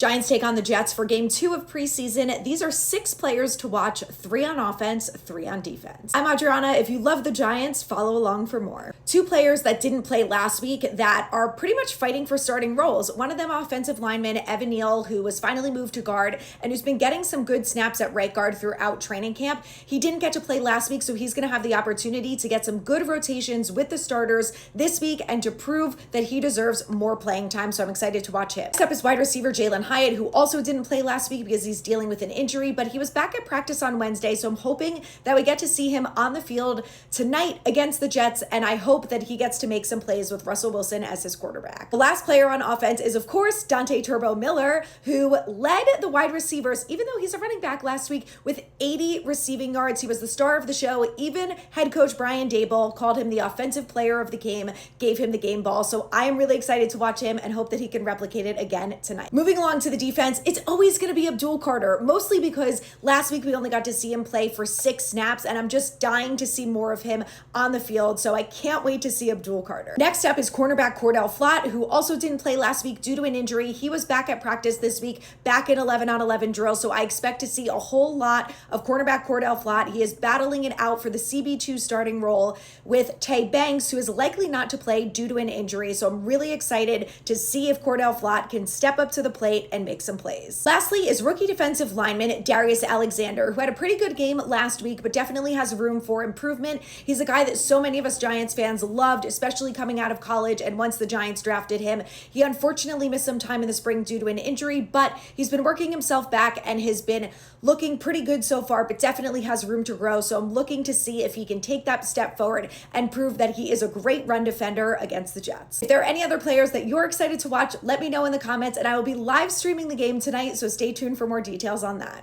Giants take on the Jets for game 2 of preseason. These are 6 players to watch, 3 on offense, 3 on defense. I'm Adriana. If you love the Giants, follow along for more. 2 players that didn't play last week that are pretty much fighting for starting roles. One of them, offensive lineman Evan Neal, who was finally moved to guard and who's been getting some good snaps at right guard throughout training camp. He didn't get to play last week, so he's going to have the opportunity to get some good rotations with the starters this week and to prove that he deserves more playing time, so I'm excited to watch him. Next up is wide receiver Jalin Hyatt, who also didn't play last week because he's dealing with an injury, but he was back at practice on Wednesday, so I'm hoping that we get to see him on the field tonight against the Jets, and I hope that he gets to make some plays with Russell Wilson as his quarterback. The last player on offense is, of course, Dante Turbo Miller, who led the wide receivers, even though he's a running back, last week with 80 receiving yards. He was the star of the show. Even head coach Brian Daboll called him the offensive player of the game, gave him the game ball, so I am really excited to watch him and hope that he can replicate it again tonight. Moving along to the defense, it's always going to be Abdul Carter, mostly because last week we only got to see him play for 6 snaps, and I'm just dying to see more of him on the field, so I can't wait to see Abdul Carter. Next up is cornerback Cordell Flott, who also didn't play last week due to an injury. He was back at practice this week, back in 11-on-11 drill, so I expect to see a whole lot of cornerback Cordell Flott. He is battling it out for the CB2 starting role with Tay Banks, who is likely not to play due to an injury, so I'm really excited to see if Cordell Flott can step up to the plate and make some plays. Lastly is rookie defensive lineman Darius Alexander, who had a pretty good game last week, but definitely has room for improvement. He's a guy that so many of us Giants fans loved, especially coming out of college, and once the Giants drafted him, he unfortunately missed some time in the spring due to an injury, but he's been working himself back and has been looking pretty good so far, but definitely has room to grow, so I'm looking to see if he can take that step forward and prove that he is a great run defender against the Jets. If there are any other players that you're excited to watch, let me know in the comments, and I will be live streaming the game tonight, so stay tuned for more details on that.